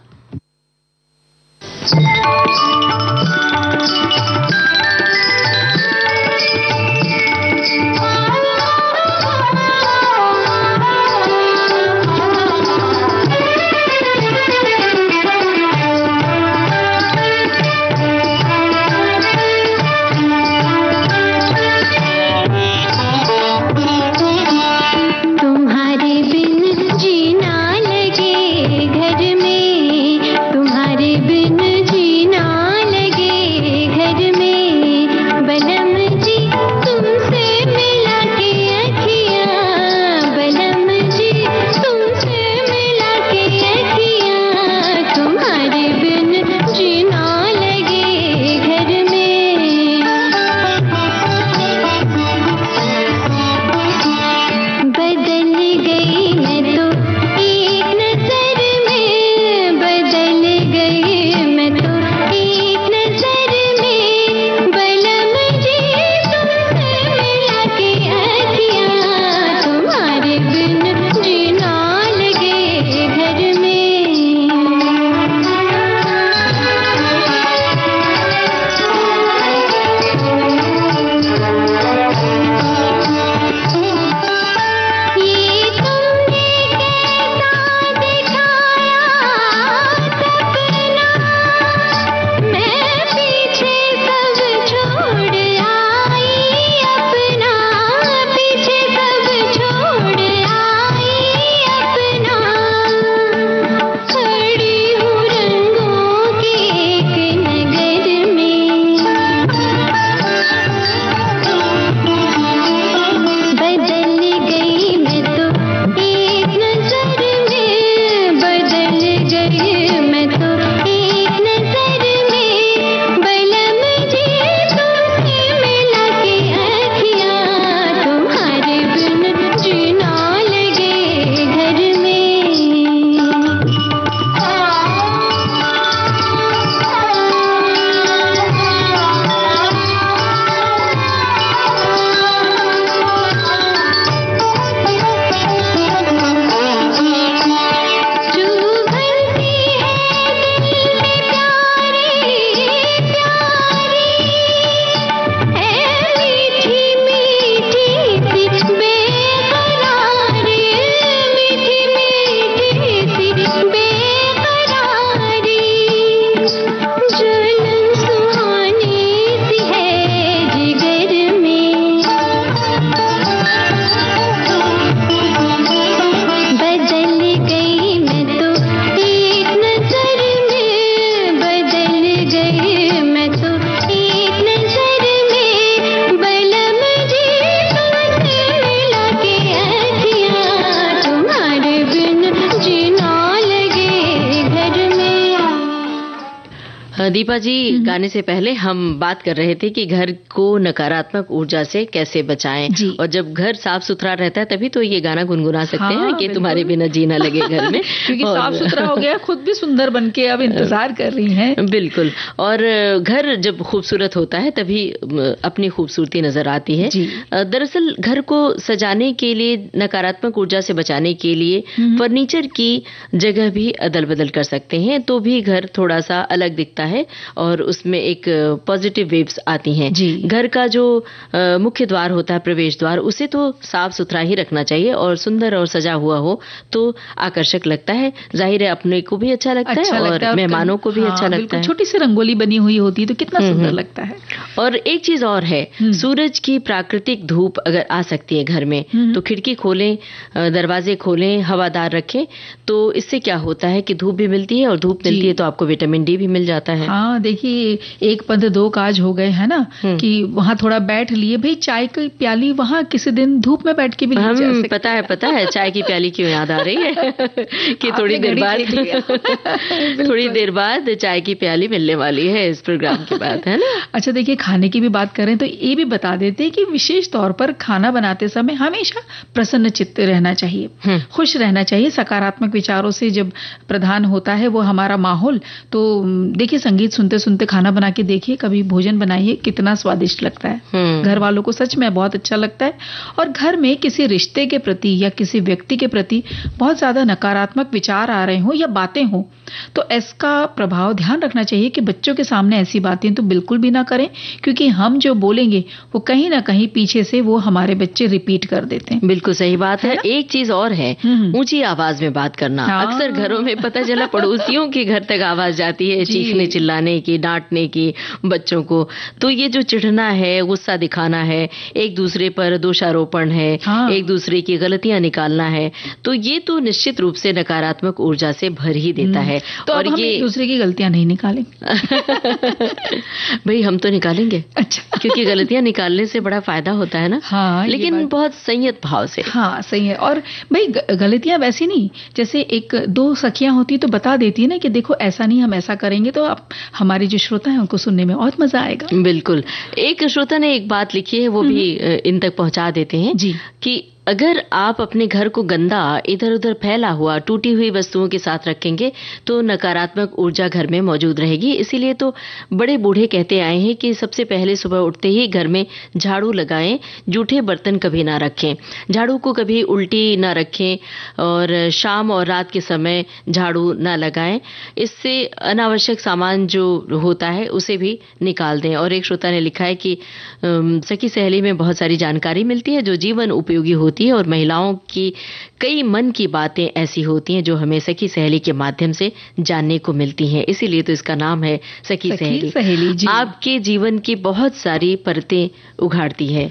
दीपा जी, गाने से पहले हम बात कर रहे थे कि घर को नकारात्मक ऊर्जा से कैसे बचाएं, और जब घर साफ सुथरा रहता है तभी तो ये गाना गुनगुना सकते हैं कि तुम्हारे बिना जीना लगे घर में। क्योंकि साफ सुथरा हो गया, खुद भी सुंदर बनके अब इंतजार कर रही हैं। बिल्कुल। और घर जब खूबसूरत होता है तभी अपनी खूबसूरती नजर आती है। दरअसल घर को सजाने के लिए, नकारात्मक ऊर्जा से बचाने के लिए फर्नीचर की जगह भी अदल बदल कर सकते हैं, तो भी घर थोड़ा सा अलग दिखता है और उसमें एक पॉजिटिव वेव्स आती हैं। घर का जो मुख्य द्वार होता है, प्रवेश द्वार, उसे तो साफ सुथरा ही रखना चाहिए और सुंदर और सजा हुआ हो तो आकर्षक लगता है। जाहिर है अपने को भी अच्छा लगता है और मेहमानों को भी अच्छा लगता है। छोटी सी रंगोली बनी हुई होती है तो कितना सुंदर लगता है। और एक चीज और है, सूरज की प्राकृतिक धूप अगर आ सकती है घर में तो खिड़की खोलें, दरवाजे खोलें, हवादार रखें, तो इससे क्या होता है कि धूप भी मिलती है और धूप मिलती है तो आपको विटामिन डी भी मिल जाता है। हाँ, देखिए एक पद दो काज हो गए, है ना, कि वहाँ थोड़ा बैठ लिए, भाई चाय की प्याली वहाँ किसी दिन धूप में बैठ के भी ली जा सकती। पता है चाय की प्याली क्यों याद आ रही है कि थोड़ी देर बाद चाय की प्याली मिलने वाली है इस प्रोग्राम के बाद, है ना। अच्छा, देखिए खाने की भी बात करें तो ये भी बता देते हैं कि विशेष तौर पर खाना बनाते समय हमेशा प्रसन्न चित्त रहना चाहिए, खुश रहना चाहिए। सकारात्मक विचारों से जब प्रधान होता है वो हमारा माहौल, तो देखिए संगीत सुनते सुनते खाना बना के देखिए, कभी भोजन बनाइए, कितना स्वादिष्ट लगता है। घर वालों को सच में बहुत अच्छा लगता है। और घर में किसी रिश्ते के प्रति या किसी व्यक्ति के प्रति बहुत ज्यादा नकारात्मक विचार आ रहे हो या बातें हो, तो इसका प्रभाव ध्यान रखना चाहिए कि बच्चों के सामने ऐसी बातें तो बिल्कुल भी ना करें, क्योंकि हम जो बोलेंगे वो कहीं ना कहीं पीछे से वो हमारे बच्चे रिपीट कर देते हैं। बिल्कुल सही बात है। एक चीज और है, ऊंची आवाज में बात करना। अक्सर घरों में पता चला पड़ोसियों के घर तक आवाज जाती है, चीखने चिल्लाने की, डांटने की बच्चों को। तो ये जो चिढ़ना है, गुस्सा दिखाना है, एक दूसरे पर दोषारोपण है, एक दूसरे की गलतियां निकालना है, तो ये तो निश्चित रूप से नकारात्मक ऊर्जा से भर ही देता है। तो और ये एक दूसरे की गलतियां नहीं निकालेंगे भाई हम तो निकालेंगे। अच्छा, क्योंकि गलतियां निकालने से बड़ा फायदा होता है ना। हाँ, लेकिन बहुत संयत भाव से। हाँ, सही है। और भाई गलतियां वैसी नहीं, जैसे एक दो सखियां होती तो बता देती है ना कि देखो ऐसा नहीं, हम ऐसा करेंगे, तो आप हमारे जो श्रोता हैं उनको सुनने में और मजा आएगा। बिल्कुल। एक श्रोता ने एक बात लिखी है, वो भी इन तक पहुंचा देते हैं जी, कि अगर आप अपने घर को गंदा, इधर उधर फैला हुआ, टूटी हुई वस्तुओं के साथ रखेंगे तो नकारात्मक ऊर्जा घर में मौजूद रहेगी। इसीलिए तो बड़े बूढ़े कहते आए हैं कि सबसे पहले सुबह उठते ही घर में झाड़ू लगाएं, जूठे बर्तन कभी ना रखें, झाड़ू को कभी उल्टी ना रखें, और शाम और रात के समय झाड़ू ना लगाएं। इससे अनावश्यक सामान जो होता है उसे भी निकाल दें। और एक श्रोता ने लिखा है कि सखी सहेली में बहुत सारी जानकारी मिलती है जो जीवन उपयोगी होती है, और महिलाओं की कई मन की बातें ऐसी होती हैं जो हमें सखी सहेली के माध्यम से जानने को मिलती हैं। इसीलिए तो इसका नाम है सखी सहेली जी। आपके जीवन की बहुत सारी परतें उघाड़ती है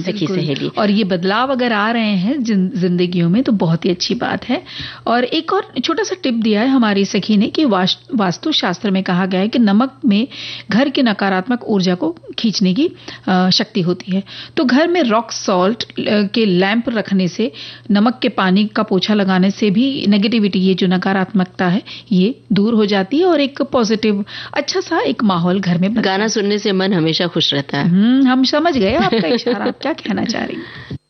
सखी सहेली। और ये बदलाव अगर आ रहे हैं जिंदगियों में तो बहुत ही अच्छी बात है। और एक और छोटा सा टिप दिया है हमारी सखी ने कि वास्तु शास्त्र में कहा गया है कि नमक में घर की नकारात्मक ऊर्जा को खींचने की शक्ति होती है। तो घर में रॉक सॉल्ट के लैंप रखने से, नमक के पानी का पोछा लगाने से भी नेगेटिविटी, ये जो नकारात्मकता है, ये दूर हो जाती है और एक पॉजिटिव अच्छा सा एक माहौल घर में बनता है। गाना सुनने से मन हमेशा खुश रहता है। हम समझ गए आपका इशारा, आप क्या कहना चाह रही हैं।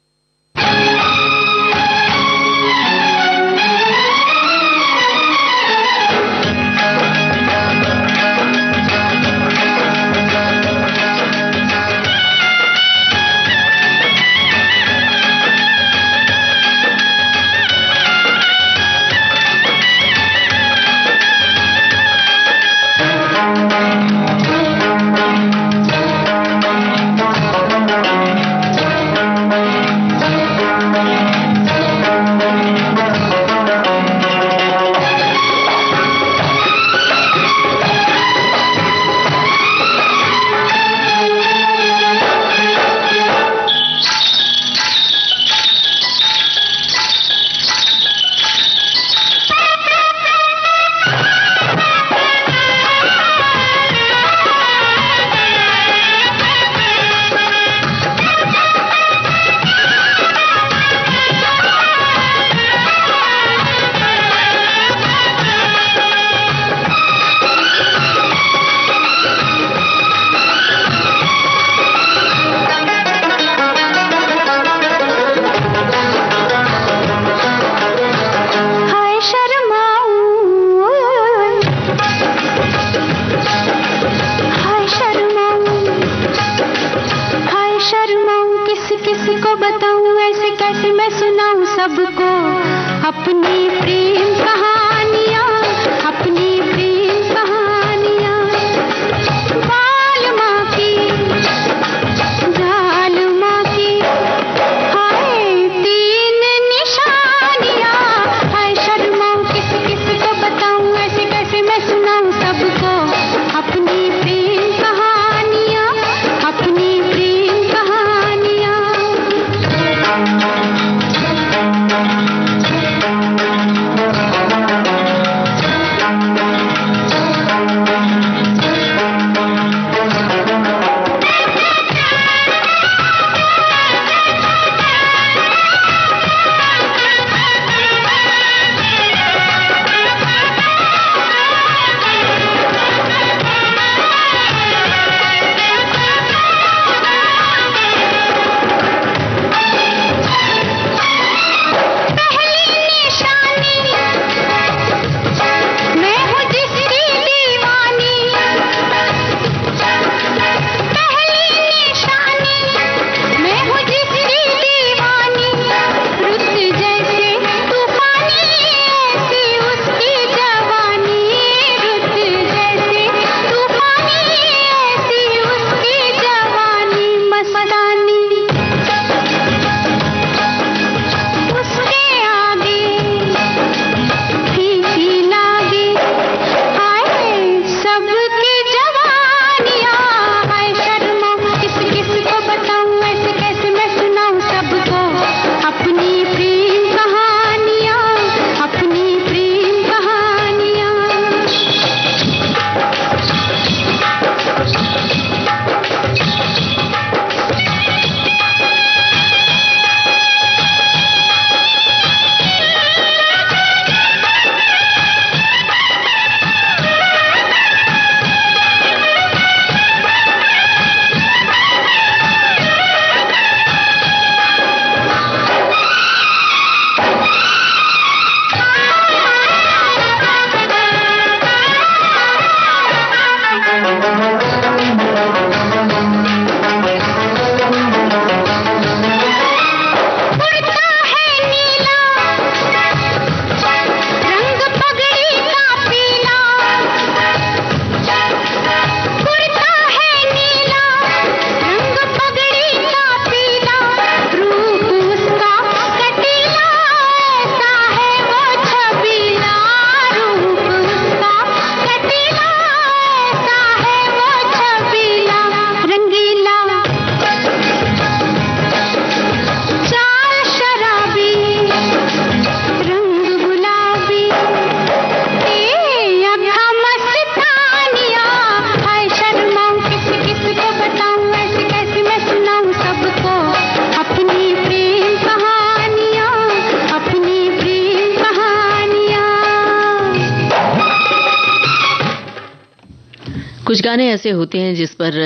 कुछ गाने ऐसे होते हैं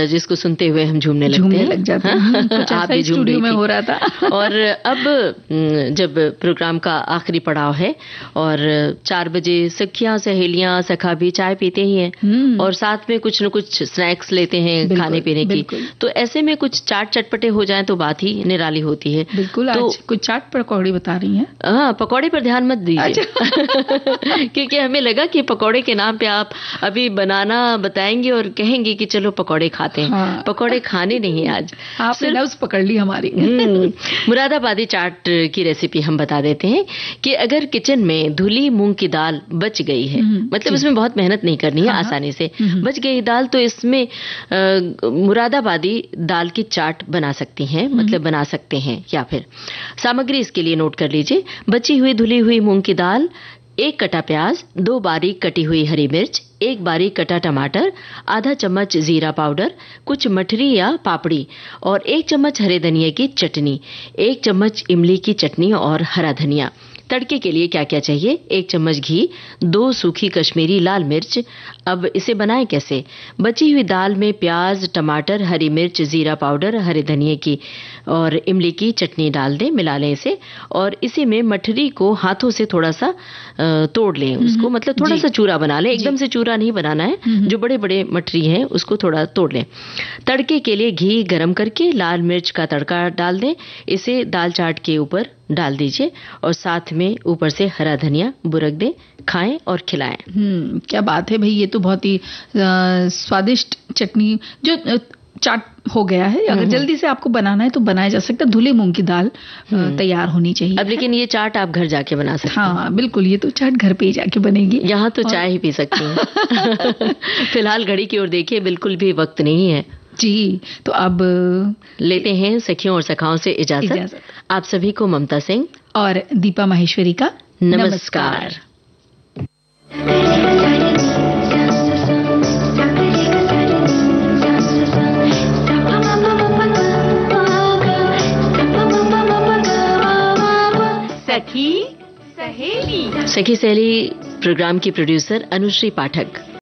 जिसको सुनते हुए हम झूमने लग जाते हैं। कुछ आप भी स्टूडियो में हो रहा था। और अब जब प्रोग्राम का आखिरी पड़ाव है और 4 बजे सखियां सहेलियां सखा भी चाय पीते ही हैं और साथ में कुछ न कुछ स्नैक्स लेते हैं खाने पीने की, तो ऐसे में कुछ चाट चटपटे हो जाएं तो बात ही निराली होती है। बिल्कुल। तो आज कुछ चाट पकौड़ी बता रही हैं? हाँ, पकौड़े पर ध्यान मत दीजिए। क्योंकि हमें लगा कि पकौड़े के नाम पे आप अभी बनाना बताएंगे और कहेंगे कि चलो पकौड़े खाते हैं। हाँ। पकौड़े खाने नहीं आज, आपने नब्ज पकड़ ली हमारी। मुरादाबादी चाट की रेसिपी हम बता देते हैं कि अगर किचन में धुली मूंग की दाल बच गई है, मतलब इसमें बहुत मेहनत नहीं करनी है, आसानी से बच गई दाल, तो इसमें मुरादाबादी दाल की चाट बना सकती हैं, मतलब बना सकते हैं। या फिर सामग्री इसके लिए नोट कर लीजिए। बची हुई धुली हुई मूंग की दाल, 1 कटा प्याज, 2 बारीक कटी हुई हरी मिर्च, 1 बारीक कटा टमाटर, आधा चम्मच जीरा पाउडर, कुछ मठरी या पापड़ी और 1 चम्मच हरे धनिया की चटनी, 1 चम्मच इमली की चटनी और हरा धनिया। तड़के के लिए क्या क्या चाहिए? 1 चम्मच घी, 2 सूखी कश्मीरी लाल मिर्च। अब इसे बनाएं कैसे? बची हुई दाल में प्याज, टमाटर, हरी मिर्च, जीरा पाउडर, हरे धनिए की और इमली की चटनी डाल दें, मिला लें इसे और इसी में मठरी को हाथों से थोड़ा सा तोड़ लें उसको, मतलब थोड़ा सा चूरा बना लें, एकदम से चूरा नहीं बनाना है, जो बड़े बड़े मठरी हैं उसको थोड़ा तोड़ लें। तड़के के लिए घी गरम करके लाल मिर्च का तड़का डाल दें, इसे दाल चाट के ऊपर डाल दीजिए और साथ में ऊपर से हरा धनिया बुरक दें, खाएं और खिलाएं। क्या बात है भाई, ये तो बहुत ही स्वादिष्ट चटनी जो चाट हो गया है। अगर जल्दी से आपको बनाना है तो बनाया जा सकता है। धुले मूंग की दाल तैयार होनी चाहिए। अब लेकिन ये चाट आप घर जाके बना सकते हैं। हाँ बिल्कुल, ये तो चाट घर पे ही जाके बनेगी। यहाँ तो चाय ही पी सकती हैं। फिलहाल घड़ी की ओर देखिए, बिल्कुल भी वक्त नहीं है जी। तो अब लेते हैं सखियों और सखाओं से इजाजत। आप सभी को ममता सिंह और दीपा माहेश्वरी का नमस्कार। सखी सहेली प्रोग्राम की प्रोड्यूसर अनुश्री पाठक।